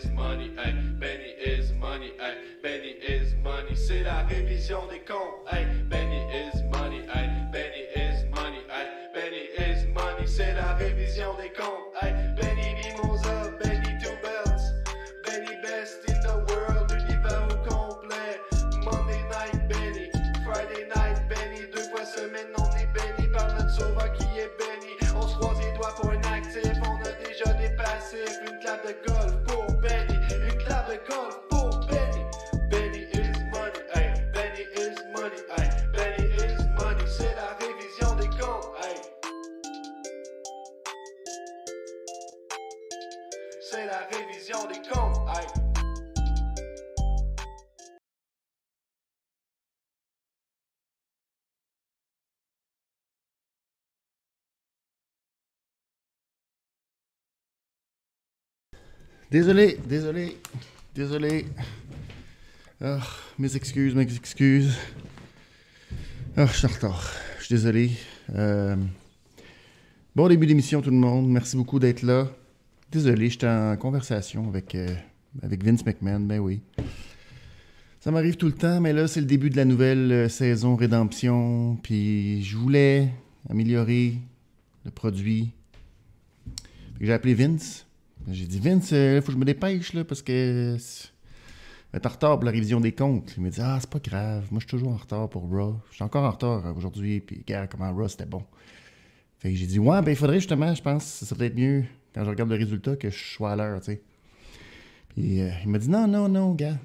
is money, hey. Benny is money, hey. Benny is money. C'est la révision des comptes, hey. Benny is money, hey. Benny is money, hey. Benny is money. C'est la révision des comptes, hey. Benny Mimosa, Benny Two Belts. Benny best in the world, l'univers au complet. Monday night Benny, Friday night Benny. 2 fois semaine on est béni par notre sauveur qui est béni. On se croise les doigts pour un actif, on a déjà des passifs. Une clap de golf pour Benny, une clap de golf pour Benny. Benny is money, hey. Benny is money, hey. Benny is money. C'est la révision des comptes, hey. C'est la révision des comptes, hey. Désolé. Ah, mes excuses. Ah, je suis en retard. Je suis désolé. Bon début d'émission, tout le monde. Merci beaucoup d'être là. Désolé, j'étais en conversation avec Vince McMahon. Ben oui. Ça m'arrive tout le temps, mais là, c'est le début de la nouvelle saison Rédemption. Puis je voulais améliorer le produit. J'ai appelé Vince. J'ai dit, Vince, il faut que je me dépêche, là, parce que je vais être en retard pour la révision des comptes. Il m'a dit, c'est pas grave, moi, je suis toujours en retard pour Raw. Je suis encore en retard aujourd'hui, puis regarde comment Raw, c'était bon. Fait que j'ai dit, ouais, ben, il faudrait justement, je pense, ça serait peut-être mieux, quand je regarde le résultat, que je sois à l'heure, tu sais. Puis il m'a dit, non, gars,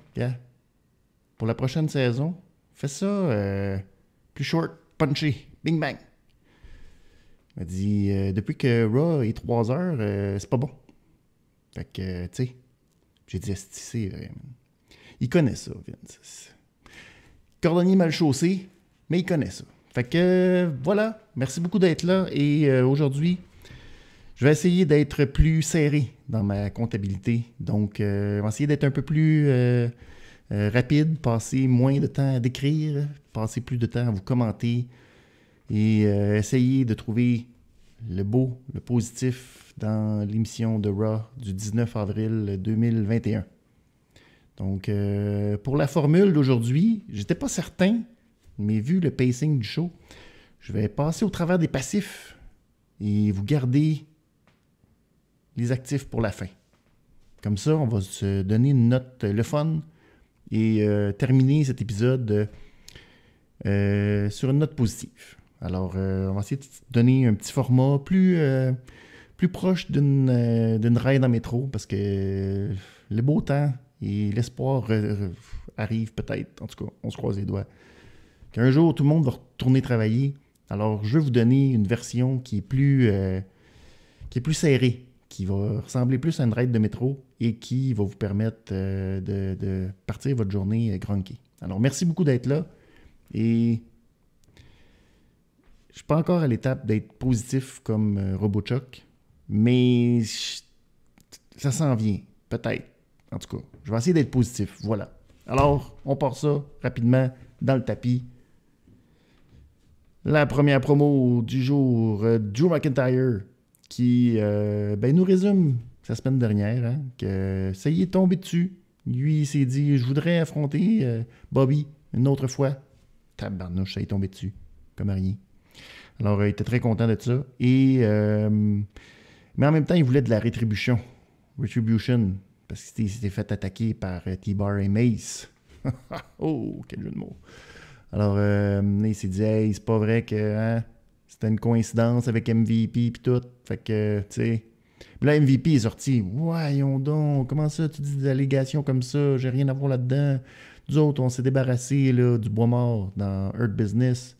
pour la prochaine saison, fais ça plus short, punchy, bing bang. Il m'a dit, depuis que Raw est 3 heures, c'est pas bon. Fait que, tu sais, j'ai dit, c'est il connaît ça, Vince. Cordonnier mal chaussé, mais il connaît ça. Fait que, voilà, merci beaucoup d'être là. Et aujourd'hui, je vais essayer d'être plus serré dans ma comptabilité. Donc, on va essayer d'être un peu plus rapide, passer moins de temps à décrire, passer plus de temps à vous commenter et essayer de trouver le beau, le positif dans l'émission de Raw du 19 avril 2021. Donc, pour la formule d'aujourd'hui, j'étais pas certain, mais vu le pacing du show, je vais passer au travers des passifs et vous garder les actifs pour la fin. Comme ça, on va se donner une note le fun et terminer cet épisode sur une note positive. Alors, on va essayer de donner un petit format plus proche d'une ride en métro parce que le beau temps et l'espoir arrivent peut-être. En tout cas, on se croise les doigts. Qu'un jour, tout le monde va retourner travailler. Alors, je vais vous donner une version qui est plus serrée, qui va ressembler plus à une ride de métro et qui va vous permettre de partir votre journée grunky. Alors, merci beaucoup d'être là et je ne suis pas encore à l'étape d'être positif comme RoboChuck, mais ça s'en vient, peut-être. En tout cas, je vais essayer d'être positif, voilà. Alors, on part ça rapidement dans le tapis. La première promo du jour, Drew McIntyre, qui nous résume sa semaine dernière, hein, que ça y est tombé dessus. Lui, il s'est dit, je voudrais affronter Bobby une autre fois. Tabarnouche, ça y est tombé dessus, comme rien. Alors, il était très content de ça. Et, mais en même temps, il voulait de la rétribution. Retribution. Parce qu'il s'était fait attaquer par T-Bar et Mace. Oh, quel jeu de mots. Alors, il s'est dit, hey, c'est pas vrai que c'était une coïncidence avec MVP et tout. Fait que, tu sais. Là, MVP est sorti. Voyons donc, comment ça, tu dis des allégations comme ça? J'ai rien à voir là-dedans. Nous autres, on s'est débarrassé là, du bois mort dans Hurt Business.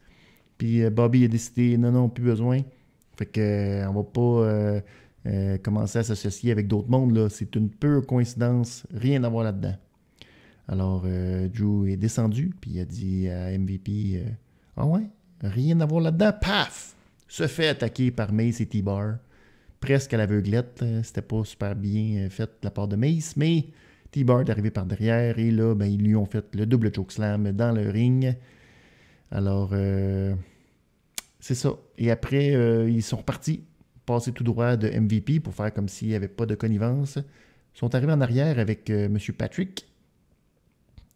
Puis Bobby a décidé, non, plus besoin. Fait que on va pas commencer à s'associer avec d'autres mondes. Là. C'est une pure coïncidence, rien à voir là-dedans. Alors, Drew est descendu, puis il a dit à MVP, ah ouais, rien à voir là-dedans. Paf! Se fait attaquer par Mace et T-Bar. Presque à l'aveuglette. C'était pas super bien fait de la part de Mace, mais T-Bar est arrivé par derrière, et là, ils lui ont fait le double chokeslam dans le ring. Alors, c'est ça. Et après, ils sont repartis, passés tout droit de MVP pour faire comme s'il n'y avait pas de connivence. sont arrivés en arrière avec M. Patrick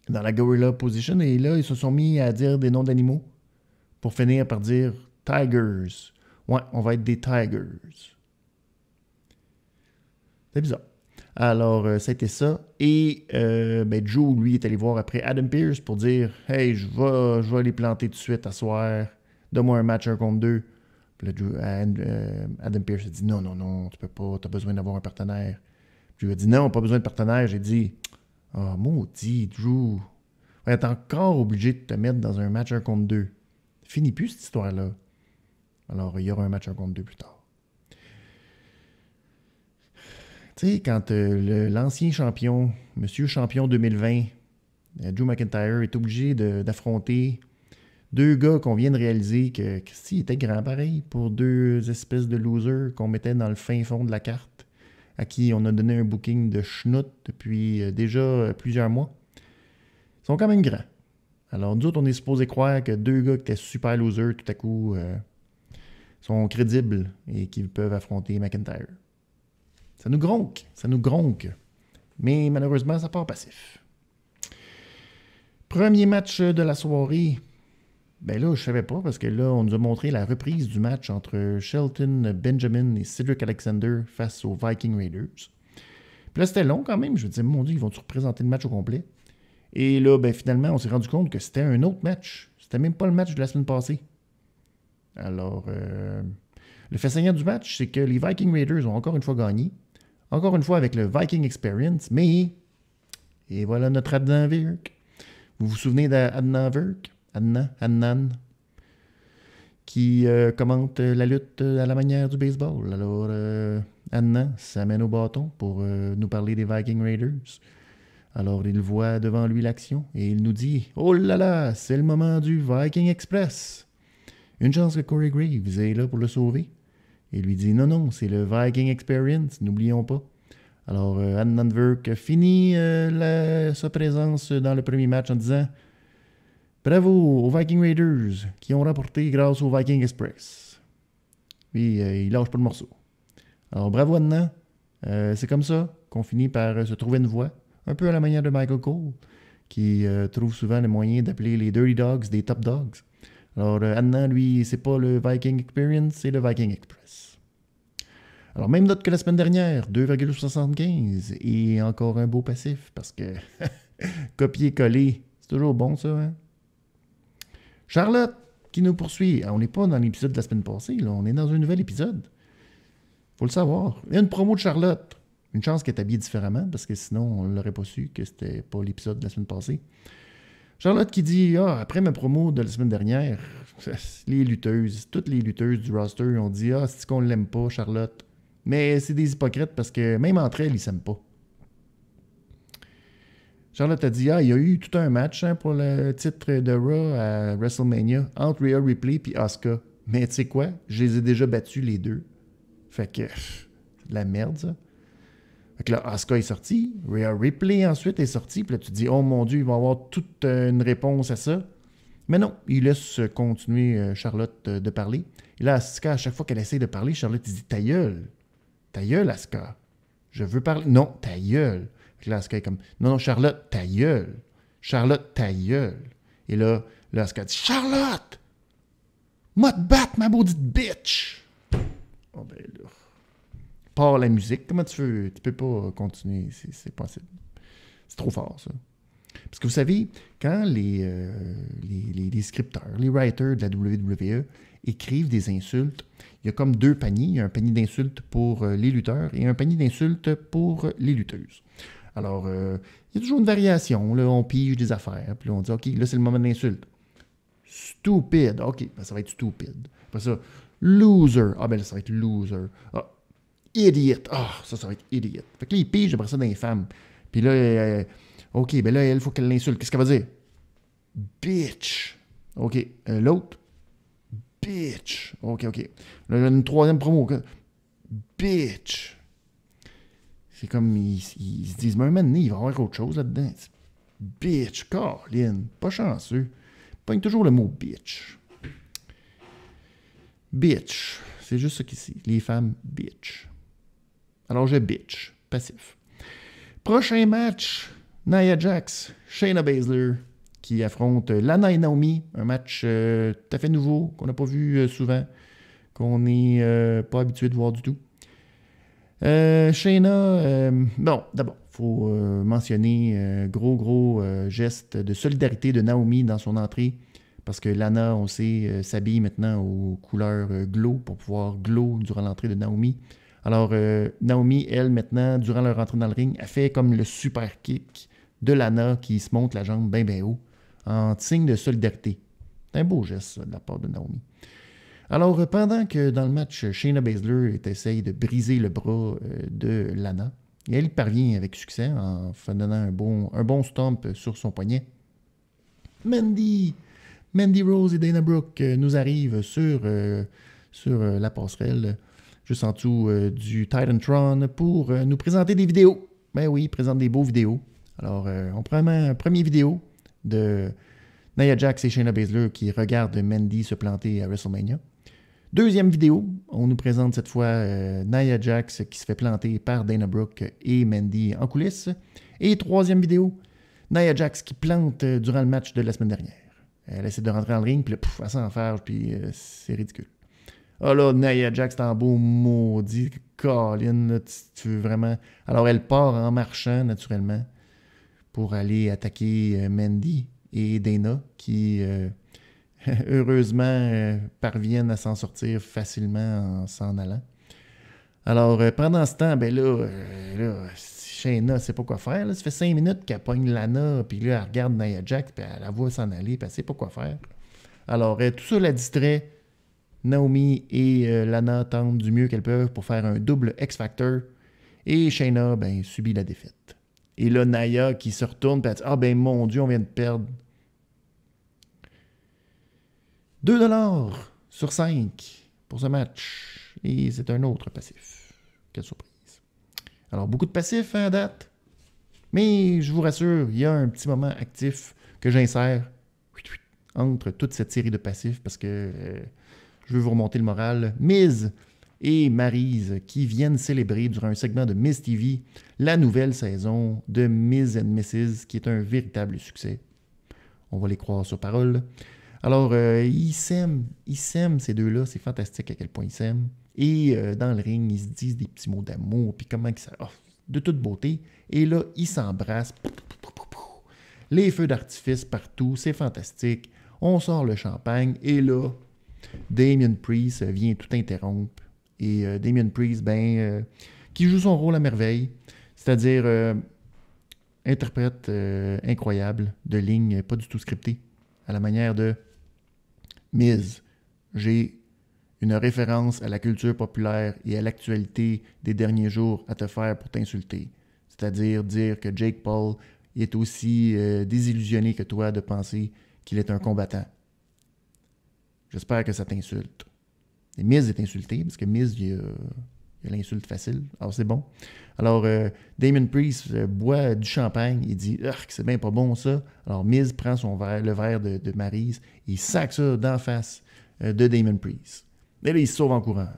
dans la Gorilla Position et là, ils se sont mis à dire des noms d'animaux pour finir par dire Tigers. Ouais, on va être des Tigers. C'est bizarre. Alors, ça a été ça. Et Joe, lui, est allé voir après Adam Pearce pour dire « Hey, je vais les planter tout de suite à soir. Donne-moi un match 1 contre 2. » Puis là, Adam Pearce a dit « Non, tu peux pas. Tu as besoin d'avoir un partenaire. » Je lui ai dit « Non, pas besoin de partenaire. » J'ai dit « Oh, maudit, Drew. Ouais, t'es encore obligé de te mettre dans un match 1 contre 2. Finis plus cette histoire-là. » Alors, il y aura un match 1 contre 2 plus tard. Tu sais, quand l'ancien champion, Monsieur Champion 2020, Drew McIntyre, est obligé d'affronter deux gars qu'on vient de réaliser que s'ils étaient grands pareil pour deux espèces de losers qu'on mettait dans le fin fond de la carte, à qui on a donné un booking de schnout depuis déjà plusieurs mois, ils sont quand même grands. Alors, nous autres, on est supposé croire que deux gars qui étaient super losers, tout à coup, sont crédibles et qu'ils peuvent affronter McIntyre. Ça nous gronque. Mais malheureusement, ça part passif. Premier match de la soirée. Ben là, je savais pas, parce que là, on nous a montré la reprise du match entre Shelton Benjamin et Cedric Alexander face aux Viking Raiders. Puis là, c'était long quand même. Je me disais, mon Dieu, ils vont-tu représenter le match au complet? Et là, ben finalement, on s'est rendu compte que c'était un autre match. C'était même pas le match de la semaine passée. Alors, le fait saignant du match, c'est que les Viking Raiders ont encore une fois gagné. Encore une fois avec le Viking Experience, mais... Et voilà notre Adnan Virk. Vous vous souvenez d'Adnan Virk? Adnan, qui commente la lutte à la manière du baseball. Alors, Adnan s'amène au bâton pour nous parler des Viking Raiders. Alors, il voit devant lui l'action et il nous dit « Oh là là, c'est le moment du Viking Express! » Une chance que Corey Graves est là pour le sauver. Et lui dit « Non, c'est le Viking Experience, n'oublions pas. » Alors, Adnan Virk finit sa présence dans le premier match en disant « Bravo aux Viking Raiders qui ont remporté grâce au Viking Express. » Puis, il lâche pas le morceau. Alors, bravo Adnan. C'est comme ça qu'on finit par se trouver une voie, un peu à la manière de Michael Cole, qui trouve souvent le moyen d'appeler les Dirty Dogs des Top Dogs. Alors, Adnan, lui, c'est pas le Viking Experience, c'est le Viking Express. Alors, même note que la semaine dernière, 2,75 et encore un beau passif, parce que copier-coller, c'est toujours bon, ça, hein? Charlotte, qui nous poursuit. On n'est pas dans l'épisode de la semaine passée, là. On est dans un nouvel épisode. Faut le savoir. Il y a une promo de Charlotte. Une chance qu'elle est habillée différemment, parce que sinon, on ne l'aurait pas su que c'était pas l'épisode de la semaine passée. Charlotte qui dit « Ah, après ma promo de la semaine dernière, les lutteuses, toutes les lutteuses du roster ont dit « Ah, c'est qu'on l'aime pas, Charlotte. » Mais c'est des hypocrites parce que même entre elles, ils s'aiment pas. Charlotte a dit « Ah, il y a eu tout un match pour le titre de Raw à WrestleMania entre Rhea Ripley et Asuka. Mais tu sais quoi? Je les ai déjà battus les deux. Fait que c'est de la merde, ça. Fait que là, Asuka est sortie, Rhea Ripley ensuite est sortie, puis là, tu te dis, oh mon Dieu, il va y avoir toute une réponse à ça. Mais non, il laisse continuer Charlotte de parler. Et là, Asuka, à chaque fois qu'elle essaie de parler, Charlotte dit, ta gueule, Asuka, je veux parler. Non, ta gueule. Fait que là, Asuka est comme, non, Charlotte, ta gueule. Charlotte, ta gueule. Et là, Asuka dit, Charlotte, moi te battre, ma maudite bitch. Oh ben là. Par la musique, comment tu veux? Tu peux pas continuer, c'est possible. C'est trop fort, ça. Parce que vous savez, quand les scripteurs, les writers de la WWE écrivent des insultes, il y a comme deux paniers. Il y a un panier d'insultes pour les lutteurs et un panier d'insultes pour les lutteuses. Alors, il y a toujours une variation. Là, on pige des affaires. Puis là, on dit, OK, là, c'est le moment de l'insulte. Stupide. OK, ben, ça va être stupide. Après ça, loser. Ah, ben là, ça va être loser. Ah, idiot. Ah, ça va être idiot. Fait que là, il pige après ça dans les femmes. Puis là, OK, ben là, elle, il faut qu'elle l'insulte. Qu'est-ce qu'elle va dire? Bitch. OK. L'autre? Bitch. OK. Là, une troisième promo. Bitch. C'est comme, ils se disent, mais un moment donné, il va y avoir autre chose là-dedans. Bitch. Caroline. Pas chanceux. Pogne toujours le mot bitch. Bitch. C'est juste ça qu'ici. Les femmes, bitch. Alors, je bitch. Passif. Prochain match, Nia Jax, Shayna Baszler qui affronte Lana et Naomi. Un match tout à fait nouveau, qu'on n'a pas vu souvent, qu'on n'est pas habitué de voir du tout. Shayna, bon, d'abord, il faut mentionner gros geste de solidarité de Naomi dans son entrée, parce que Lana, on sait, s'habille maintenant aux couleurs glow pour pouvoir glow durant l'entrée de Naomi. Alors, Naomi, elle, maintenant, durant leur entrée dans le ring, a fait comme le super kick de Lana qui se monte la jambe bien haut en signe de solidarité. C'est un beau geste, ça, de la part de Naomi. Alors, pendant que dans le match, Shayna Baszler essaye de briser le bras de Lana, et elle parvient avec succès en donnant un bon stomp sur son poignet, Mandy Rose et Dana Brooke nous arrivent sur la passerelle, juste en dessous du Titantron, pour nous présenter des vidéos. Ben oui, ils présentent des beaux vidéos. Alors, on prend un premier vidéo de Nia Jax et Shayna Baszler qui regardent Mandy se planter à WrestleMania. Deuxième vidéo, on nous présente cette fois Nia Jax qui se fait planter par Dana Brooke et Mandy en coulisses. Et troisième vidéo, Nia Jax qui plante durant le match de la semaine dernière. Elle essaie de rentrer dans le ring, puis là, elle s'enferme, puis c'est ridicule. Ah là, Nia Jax, c'est un beau maudit, Colin, là, tu veux vraiment... Alors, elle part en marchant, naturellement, pour aller attaquer Mandy et Dana, qui, heureusement, parviennent à s'en sortir facilement en s'en allant. Alors, pendant ce temps, ben là Shayna ne sait pas quoi faire. Là. Ça fait 5 minutes qu'elle pogne Lana, puis là, elle regarde Nia Jax, puis elle la voit s'en aller, puis elle ne sait pas quoi faire. Alors, tout ça la distrait. Naomi et Lana tentent du mieux qu'elles peuvent pour faire un double X-Factor. Et Shayna, ben, subit la défaite. Et là, Nia qui se retourne, puis elle dit « Ah ben, mon Dieu, on vient de perdre. » 2$ sur 5 pour ce match. Et c'est un autre passif. Quelle surprise. Alors, beaucoup de passifs à date. Mais je vous rassure, il y a un petit moment actif que j'insère entre toute cette série de passifs parce que je veux vous remonter le moral. Miz et Maryse qui viennent célébrer durant un segment de Miz TV la nouvelle saison de Miz and Mrs. qui est un véritable succès. On va les croire sur parole. Alors, ils s'aiment ces deux-là. C'est fantastique à quel point ils s'aiment. Et dans le ring, ils se disent des petits mots d'amour, puis comment ça... Oh, de toute beauté. Et là, ils s'embrassent. Les feux d'artifice partout, c'est fantastique. On sort le champagne, et là, Damien Priest vient tout interrompre. Et Damien Priest, qui joue son rôle à merveille, c'est-à-dire interprète incroyable de lignes pas du tout scriptées, à la manière de Miz, j'ai une référence à la culture populaire et à l'actualité des derniers jours à te faire pour t'insulter. C'est-à-dire dire que Jake Paul est aussi désillusionné que toi de penser qu'il est un combattant. J'espère que ça t'insulte. Et Miz est insulté, parce que Miz, il a l'insulte facile. Alors, c'est bon. Alors, Damien Priest boit du champagne. Il dit « c'est bien pas bon, ça. » Alors, Miz prend le verre de Maryse et il sac ça d'en face de Damien Priest. Et là, il se sauve en courant.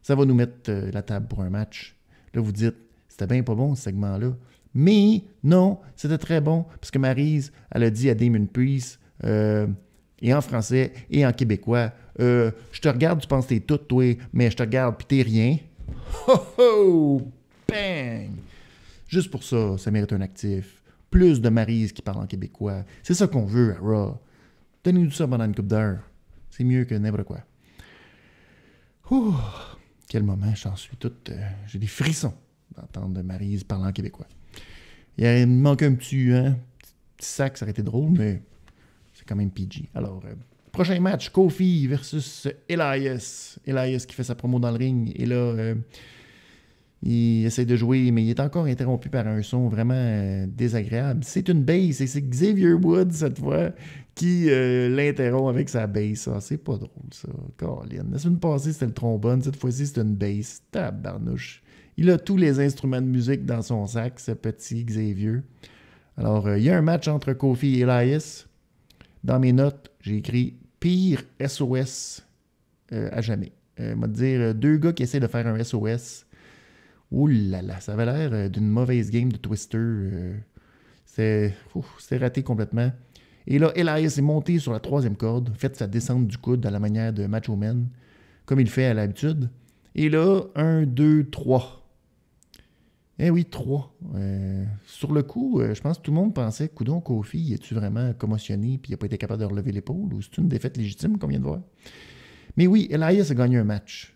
Ça va nous mettre la table pour un match. Là, vous dites « c'était bien pas bon, ce segment-là. » Mais non, c'était très bon, parce que Maryse, elle a dit à Damien Priest, et en français et en québécois, je te regarde, tu penses que t'es tout, toi, mais je te regarde, puis t'es rien. Ho ho! Bang! Juste pour ça, ça mérite un actif. Plus de Maryse qui parle en québécois. C'est ça qu'on veut à Raw. Donnez-nous ça pendant une couple d'heures. C'est mieux que n'importe quoi. Ouh! Quel moment, j'en suis toute... j'ai des frissons d'entendre Maryse parler en québécois. Il me manque un petit sac, ça aurait été drôle, mais c'est quand même PG. Alors, prochain match, Kofi versus Elias. Elias qui fait sa promo dans le ring. Et là, il essaie de jouer, mais il est encore interrompu par un son vraiment désagréable. C'est une bass, et c'est Xavier Woods, cette fois, qui l'interrompt avec sa bass. Ah, c'est pas drôle, ça. Colin. La semaine passée, c'était le trombone. Cette fois-ci, c'est une bass. Tabarnouche. Il a tous les instruments de musique dans son sac, ce petit Xavier. Alors, il y a un match entre Kofi et Elias. Dans mes notes, j'ai écrit « Pire SOS à jamais ». On va dire deux gars qui essaient de faire un SOS Ouh là là, ça avait l'air d'une mauvaise game de Twister. C'était raté complètement. Et là, Elias est monté sur la troisième corde, fait sa descente du coude à la manière de Macho Man, comme il fait à l'habitude. Et là, 1, 2, 3. Eh oui, 3. Sur le coup, je pense que tout le monde pensait, coudon, Kofi, es-tu vraiment commotionné puis il n'a pas été capable de relever l'épaule ou c'est une défaite légitime qu'on vient de voir? Mais oui, Elias a gagné un match.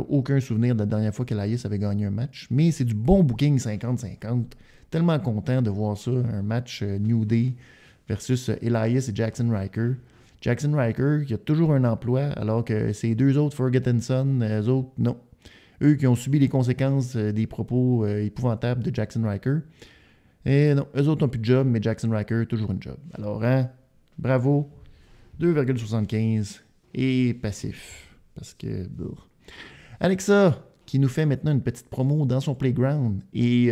Aucun souvenir de la dernière fois qu'Elias avait gagné un match, mais c'est du bon booking 50-50. Tellement content de voir ça, un match New Day versus Elias et Jackson Ryker. Jackson Ryker qui a toujours un emploi, alors que ces deux autres, Forgotten Son, eux autres, non. Eux qui ont subi les conséquences des propos épouvantables de Jackson Ryker. Et non, eux autres n'ont plus de job, mais Jackson Ryker, toujours une job. Alors, hein, bravo, 2,75 et passif. Parce que... Alexa, qui nous fait maintenant une petite promo dans son playground. Et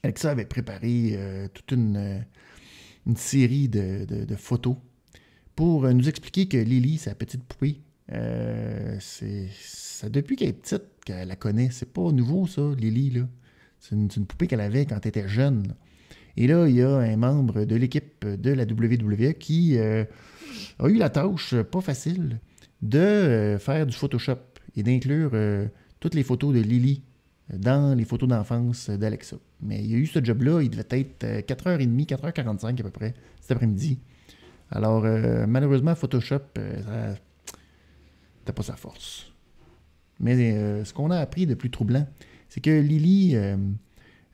Alexa avait préparé toute une série de photos pour nous expliquer que Lily, sa petite poupée, c'est depuis qu'elle est petite qu'elle la connaît. C'est pas nouveau, ça, Lily, là. C'est une poupée qu'elle avait quand elle était jeune. Là. Et là, il y a un membre de l'équipe de la WWE qui a eu la tâche, pas facile, de faire du Photoshop et d'inclure toutes les photos de Lily dans les photos d'enfance d'Alexa. Mais il y a eu ce job-là, il devait être 4h30, 4h45 à peu près, cet après-midi. Alors, malheureusement, Photoshop, ça n'était pas sa force. Mais ce qu'on a appris de plus troublant, c'est que Lily,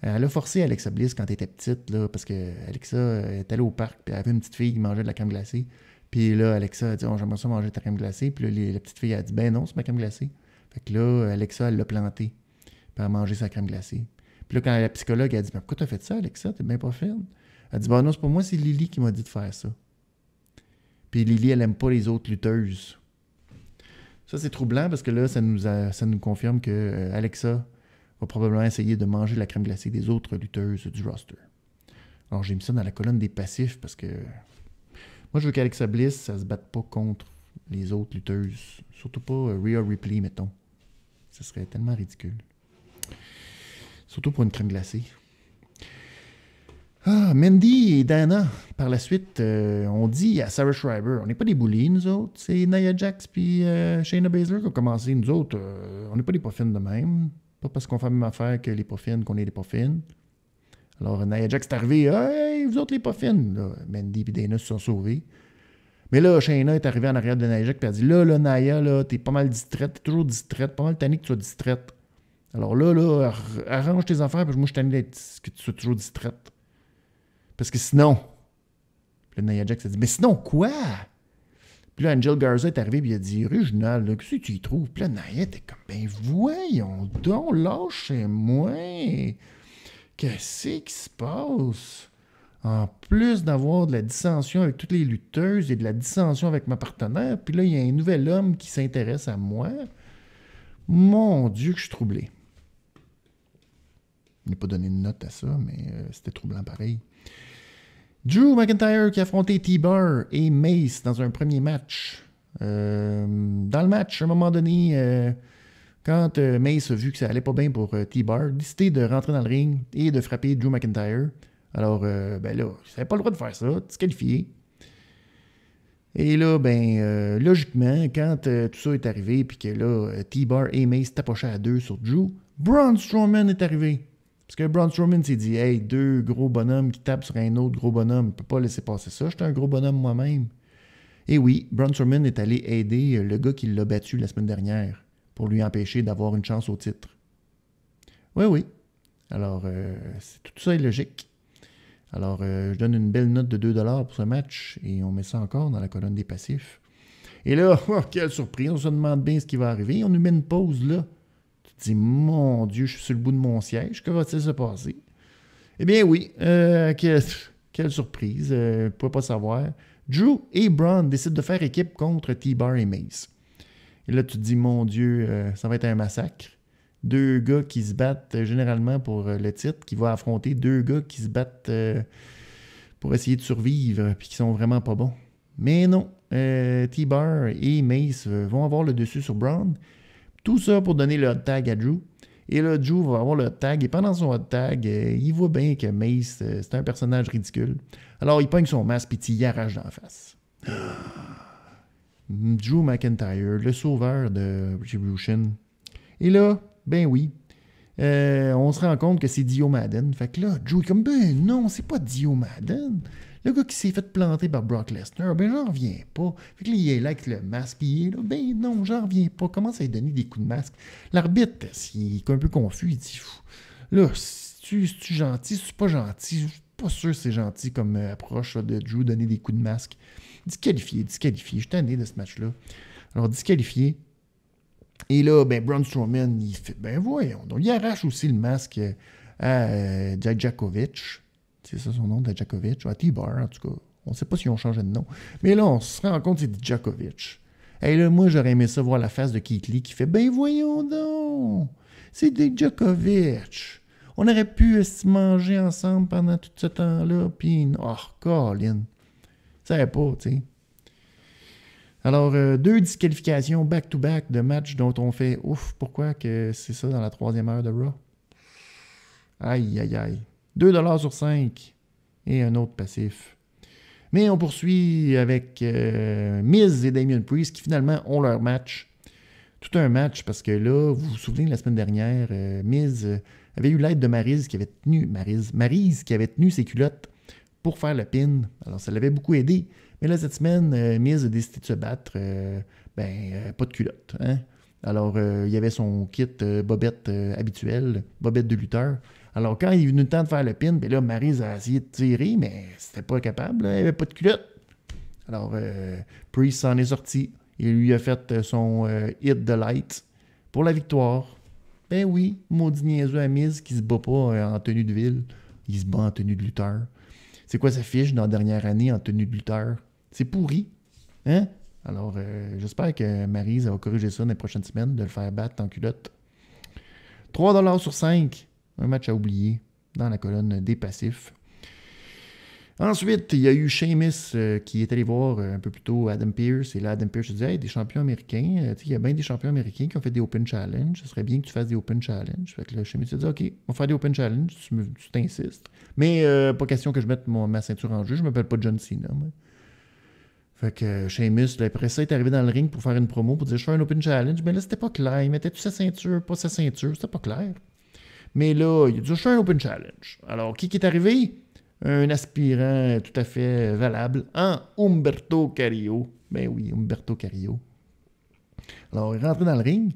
elle a forcé Alexa Bliss quand elle était petite, là, parce qu'Alexa est allée au parc, puis elle avait une petite fille qui mangeait de la crème glacée. Puis là, Alexa a dit, oh, j'aimerais ça manger de ta crème glacée. Puis là, la petite fille a dit, ben non, c'est ma crème glacée. Fait que là, Alexa, elle l'a plantée. Puis elle a mangé sa crème glacée. Puis là, quand la psychologue a dit, mais pourquoi t'as fait ça, Alexa? T'es bien pas fine. Elle a dit, ben non, c'est pas moi, c'est Lily qui m'a dit de faire ça. Puis Lily, elle aime pas les autres lutteuses. Ça, c'est troublant parce que là, ça nous confirme que Alexa va probablement essayer de manger la crème glacée des autres lutteuses du roster. Alors, j'ai mis ça dans la colonne des passifs parce que moi, je veux qu'Alexa Bliss, ça se batte pas contre les autres lutteuses. Surtout pas Rhea Ripley, mettons. Ce serait tellement ridicule. Surtout pour une crème glacée. Ah, Mandy et Dana, par la suite, on dit à Sarah Schreiber, on n'est pas des bullies, nous autres. C'est Nia Jax puis Shayna Baszler qui ont commencé. Nous autres, on n'est pas des poffines de même. Pas parce qu'on fait la même affaire que les poffines qu'on est des poffines. Alors, Nia Jax est arrivé, hey, vous autres les poffines. Là, Mandy et Dana se sont sauvés. Mais là, Shayna est arrivée en arrière de Nia Jax et elle a dit, là, Nia, là, t'es pas mal distraite, t'es toujours distraite, pas mal tannée que tu sois distraite. Alors là, arrange tes affaires, parce que moi, je suis tannée que tu sois toujours distraite. Parce que sinon, puis là, Nia Jax a dit, mais sinon quoi? Puis là, Angel Garza est arrivé et il a dit, Réginal, qu'est-ce que tu y trouves? Puis là, Nia était comme, ben voyons donc, lâchez-moi. Qu'est-ce qui se passe? En plus d'avoir de la dissension avec toutes les lutteuses et de la dissension avec ma partenaire, puis là, il y a un nouvel homme qui s'intéresse à moi. Mon Dieu, que je suis troublé. Je n'ai pas donné de note à ça, mais c'était troublant pareil. Drew McIntyre qui a affronté T-Bar et Mace dans un premier match. Dans le match, à un moment donné, quand Mace a vu que ça allait pas bien pour T-Bar, a décidé de rentrer dans le ring et de frapper Drew McIntyre. Alors, ben là, il n'avait pas le droit de faire ça, disqualifié. Et là, ben, logiquement, quand tout ça est arrivé, puis que là, T-Bar et Mace tapochaient à deux sur Drew, Braun Strowman est arrivé. Parce que Braun Strowman s'est dit, hey, deux gros bonhommes qui tapent sur un autre gros bonhomme, je ne peux pas laisser passer ça, j'étais un gros bonhomme moi-même. Et oui, Braun Strowman est allé aider le gars qui l'a battu la semaine dernière pour lui empêcher d'avoir une chance au titre. Oui, oui. Alors, tout ça est logique. Alors, je donne une belle note de 2$ pour ce match et on met ça encore dans la colonne des passifs. Et là, oh, quelle surprise, on se demande bien ce qui va arriver. On nous met une pause là. Tu te dis, mon Dieu, je suis sur le bout de mon siège, que va-t-il se passer? Eh bien oui, quelle surprise, je ne pouvais pas savoir. Drew et Braun décident de faire équipe contre T-Bar et Mace. Et là, tu te dis, mon Dieu, ça va être un massacre. Deux gars qui se battent généralement pour le titre, qui vont affronter deux gars qui se battent pour essayer de survivre, puis qui sont vraiment pas bons. Mais non, T-Bar et Mace vont avoir le dessus sur Braun. Tout ça pour donner le hot tag à Drew. Et là, Drew va avoir le hot tag. Et pendant son hot tag, il voit bien que Mace, c'est un personnage ridicule. Alors, il pogne son masque et il y arrache dans la face. Drew McIntyre, le sauveur de Retribution. Et là, ben oui, on se rend compte que c'est Dio Madden. Fait que là, Drew est comme, ben non, c'est pas Dio Madden. Le gars qui s'est fait planter par Brock Lesnar, ben j'en reviens pas. Fait que là, il est là avec le masque, puis il est là, ben non, j'en reviens pas. Commence à lui donner des coups de masque. L'arbitre, il est un peu confus, il dit, là, c'est-tu gentil, c'est pas gentil? Je suis pas sûr que c'est gentil comme approche là, de Drew, donner des coups de masque. Disqualifié. Je suis tanné de ce match-là. Alors, disqualifié. Et là, ben, Braun Strowman, il fait, ben voyons. Donc, il arrache aussi le masque à Dijakovic. C'est ça son nom, Dijakovic. Ou à T-Bar, en tout cas. On ne sait pas si ont changé de nom. Mais là, on se rend compte que c'est Dijakovic. Et là, moi, j'aurais aimé ça voir la face de Keith Lee qui fait, ben voyons donc. C'est Dijakovic. On aurait pu se manger ensemble pendant tout ce temps-là. Puis, oh, Colin. Ça savais pas, tu sais. Alors, 2 disqualifications back-to-back de matchs dont on fait ouf, pourquoi que c'est ça dans la 3e heure de Raw? Aïe, aïe, aïe. 2$ sur 5 et un autre passif. Mais on poursuit avec Miz et Damien Priest qui finalement ont leur match. Tout un match parce que là, vous vous souvenez, la semaine dernière, Miz avait eu l'aide de Maryse qui avait tenu ses culottes pour faire le pin. Alors, ça l'avait beaucoup aidé. Mais là, cette semaine, Miz a décidé de se battre. Pas de culotte. Hein? Alors, il y avait son kit bobette habituel, bobette de lutteur. Alors, quand il est venu le temps de faire le pin, ben là, Maryse a essayé de tirer, mais c'était pas capable. Là, elle avait pas de culotte. Alors, Priest s'en est sorti. Il lui a fait son hit de light pour la victoire. Ben oui, maudit niaiseux à Miz qui se bat pas en tenue de ville. Il se bat en tenue de lutteur. C'est quoi sa fiche dans la dernière année en tenue de lutteur? C'est pourri. Hein? Alors, j'espère que Maryse va corriger ça dans les prochaines semaines, de le faire battre en culotte. 3$ sur 5. Un match à oublier dans la colonne des passifs. Ensuite, il y a eu Sheamus qui est allé voir un peu plus tôt Adam Pearce. Et là, Adam Pearce se dit, hey, des champions américains. Il y a bien des champions américains qui ont fait des Open Challenge. Ce serait bien que tu fasses des Open Challenge. Fait que là, Sheamus se dit, OK, on va faire des Open Challenge. Tu t'insistes. Mais pas question que je mette ma ceinture en jeu. Je m'appelle pas John Cena. Moi. Fait que Sheamus, là, après ça, est arrivé dans le ring pour faire une promo pour dire, je fais un Open Challenge. Mais là, c'était pas clair. Il mettait-tu sa ceinture, pas sa ceinture. C'était pas clair. Mais là, il a dit, je fais un Open Challenge. Alors, qui est arrivé? Un aspirant tout à fait valable en Humberto Carrillo. Ben oui, Humberto Carrillo. Alors, il est rentré dans le ring.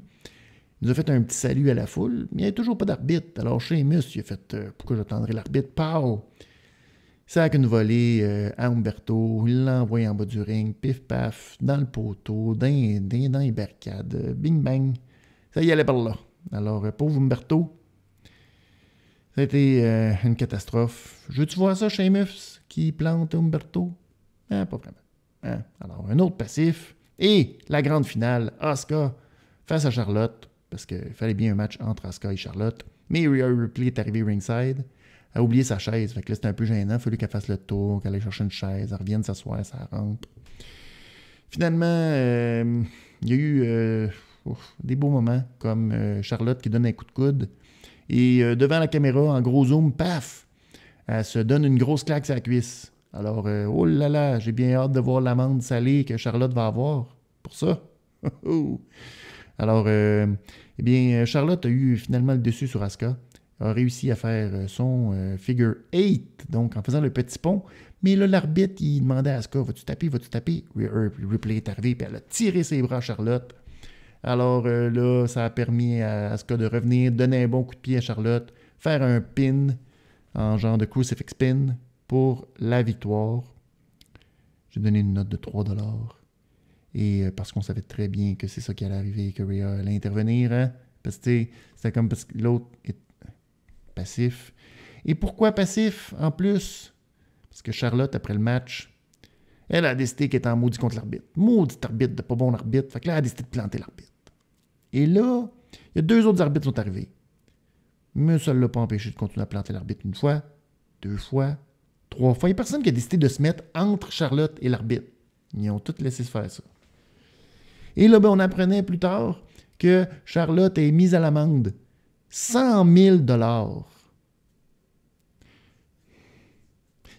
Il nous a fait un petit salut à la foule, mais il n'y avait toujours pas d'arbitre. Alors, Sheamus, il a fait pourquoi j'attendrai l'arbitre? Pow! Sac une volée à Humberto. Il l'a envoyé en bas du ring. Pif paf, dans le poteau, dans les barricades. Bing bang. Ça y allait par là. Alors, pauvre Humberto. Ça a été une catastrophe. Veux-tu voir ça, Sheamus, qui plante Humberto? Pas vraiment. Hein? Alors, un autre passif. Et la grande finale, Asuka face à Charlotte, parce qu'il fallait bien un match entre Asuka et Charlotte. Mais Rhea Ripley est arrivée ringside. Elle a oublié sa chaise. Fait que là, c'était un peu gênant. Il a fallu qu'elle fasse le tour, qu'elle aille chercher une chaise, elle revienne s'asseoir, ça rentre. Finalement, il y a eu des beaux moments, comme Charlotte qui donne un coup de coude. Et devant la caméra, en gros zoom, paf, elle se donne une grosse claque sur la cuisse. Alors, oh là là, j'ai bien hâte de voir l'amende salée que Charlotte va avoir pour ça. Alors, eh bien, Charlotte a eu finalement le dessus sur Asuka, a réussi à faire son figure 8, donc en faisant le petit pont. Mais là, l'arbitre, il demandait à Asuka, vas-tu taper? Ripley est arrivé, puis elle a tiré ses bras à Charlotte. Alors là, ça a permis à Asuka de revenir, donner un bon coup de pied à Charlotte, faire un pin en genre de crucifix pin pour la victoire. J'ai donné une note de 3$. Et parce qu'on savait très bien que c'est ça qui allait arriver, que Rhea allait intervenir. Hein? Parce que c'était comme parce que l'autre est passif. Et pourquoi passif en plus? Parce que Charlotte, après le match, elle a décidé qu'elle était en maudit contre l'arbitre. Maudit arbitre de pas bon arbitre. Fait que là, elle a décidé de planter l'arbitre. Et là, il y a 2 autres arbitres qui sont arrivés. Mais ça ne l'a pas empêché de continuer à planter l'arbitre 1 fois, 2 fois, 3 fois. Il n'y a personne qui a décidé de se mettre entre Charlotte et l'arbitre. Ils ont tous laissé se faire ça. Et là, on apprenait plus tard que Charlotte est mise à l'amende 100 000 $.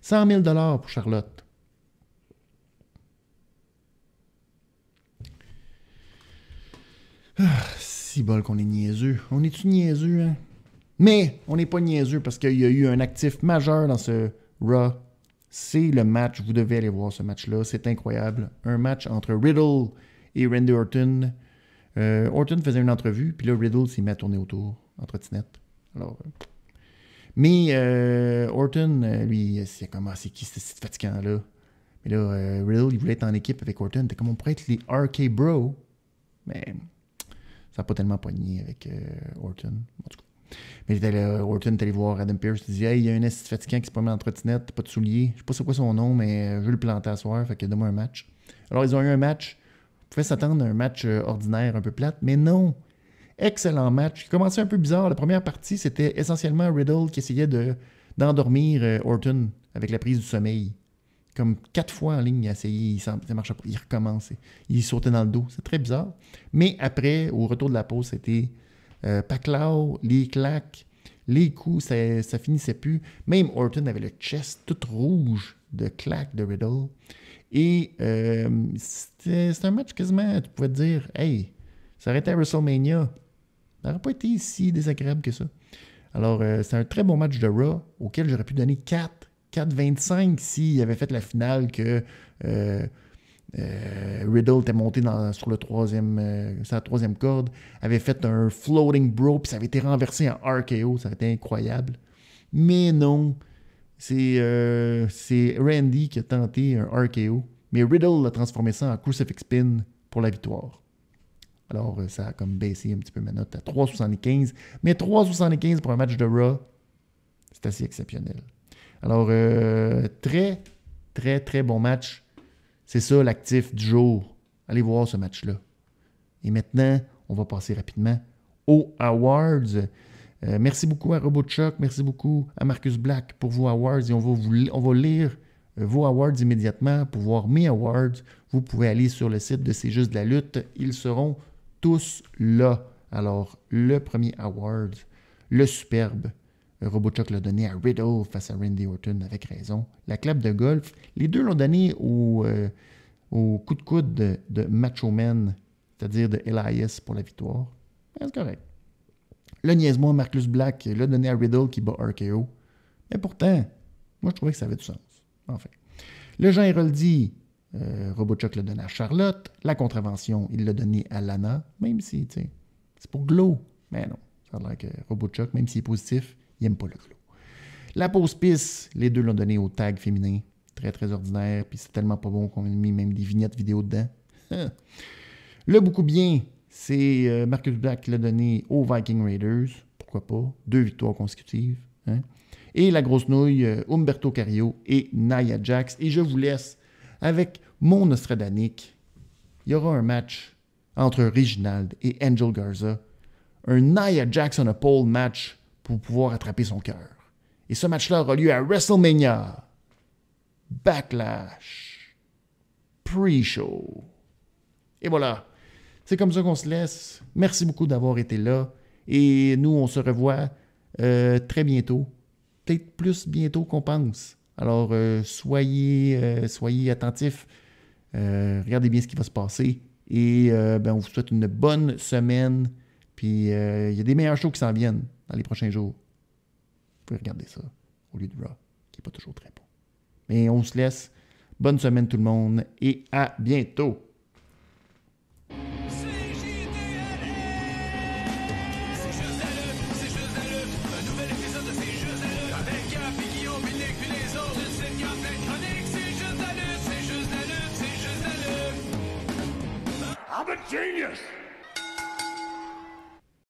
100 000 $ pour Charlotte. Si bol qu'on est niaiseux. On est-tu niaiseux, hein? Mais on n'est pas niaiseux parce qu'il y a eu un actif majeur dans ce Raw. C'est le match. Vous devez aller voir ce match-là. C'est incroyable. Un match entre Riddle et Randy Orton. Orton faisait une entrevue, puis là, Riddle s'est mis à tourner autour, en trottinette. Alors, mais Orton, lui, c'est comme, c'est qui ce fatigant-là? Mais là, Riddle, il voulait être en équipe avec Orton. T'es comme, on pourrait être les RK Bro. Mais ça n'a pas tellement pogné avec Orton. En tout cas. Mais Orton est allé voir Adam Pearce. Il dit, hey, il y a un esti fatigant qui se promène en trottinette, pas de souliers. Je sais pas c'est quoi son nom, mais je veux le planter à soir. Fait que donne-moi un match. Alors, ils ont eu un match. On pouvait s'attendre à un match ordinaire, un peu plate, mais non. Excellent match. Il commençait un peu bizarre. La première partie, c'était essentiellement Riddle qui essayait d'endormir Orton avec la prise du sommeil. Comme 4 fois en ligne, il a essayé, ça ne marchait pas. Il recommence. Il sautait dans le dos. C'est très bizarre. Mais après, au retour de la pause, c'était Paclao, les claques, les coups, ça finissait plus. Même Orton avait le chest tout rouge de claques de Riddle. Et c'était un match quasiment, tu pouvais te dire, hey, ça aurait été à WrestleMania. Ça n'aurait pas été si désagréable que ça. Alors, c'est un très bon match de Raw auquel j'aurais pu donner 4,25 s'il avait fait la finale que Riddle était monté sur la troisième corde, avait fait un floating bro, puis ça avait été renversé en RKO. Ça aurait été incroyable. Mais non. C'est Randy qui a tenté un RKO, mais Riddle a transformé ça en crucifix pin pour la victoire. Alors, ça a comme baissé un petit peu ma note à 3,75. Mais 3,75 pour un match de Raw, c'est assez exceptionnel. Alors, très, très, très bon match. C'est ça l'actif du jour. Allez voir ce match-là. Et maintenant, on va passer rapidement aux Awards. Merci beaucoup à RoboChuck, merci beaucoup à Marcus Black pour vos awards et on va lire vos awards immédiatement. Pour voir mes awards, vous pouvez aller sur le site de C'est juste de la lutte. Ils seront tous là. Alors, le premier award, le superbe, RoboChuck l'a donné à Riddle face à Randy Orton avec raison. La clap de golf, les deux l'ont donné au coup de coude de Macho Man, c'est-à-dire de Elias pour la victoire. C'est correct. Le niaisement, Marcus Black l'a donné à Riddle qui bat RKO. Mais pourtant, moi je trouvais que ça avait du sens. Enfin. Le Jean Héroldi, RoboChuck l'a donné à Charlotte. La contravention, il l'a donné à Lana. Même si, tu sais, c'est pour Glow. Mais non, ça a l'air que RoboChuck, même s'il est positif, il n'aime pas le Glow. La pause pisse, les deux l'ont donné au tag féminin. Très, très ordinaire. Puis c'est tellement pas bon qu'on a mis même des vignettes vidéo dedans. Le beaucoup bien, c'est Marcus Black qui l'a donné aux Viking Raiders. Pourquoi pas? 2 victoires consécutives. Hein? Et la grosse nouille, Humberto Carrillo et Nia Jax. Et je vous laisse avec mon Nostradanique. Il y aura un match entre Reginald et Angel Garza. Un Nia Jax on a pole match pour pouvoir attraper son cœur. Et ce match-là aura lieu à WrestleMania. Backlash. Pre-show. Et voilà. C'est comme ça qu'on se laisse. Merci beaucoup d'avoir été là. Et nous, on se revoit très bientôt. Peut-être plus bientôt qu'on pense. Alors, soyez attentifs. Regardez bien ce qui va se passer. Et on vous souhaite une bonne semaine. Puis, il y a des meilleurs shows qui s'en viennent dans les prochains jours. Vous pouvez regarder ça au lieu de Raw, qui n'est pas toujours très bon. Mais on se laisse. Bonne semaine tout le monde. Et à bientôt. Genius!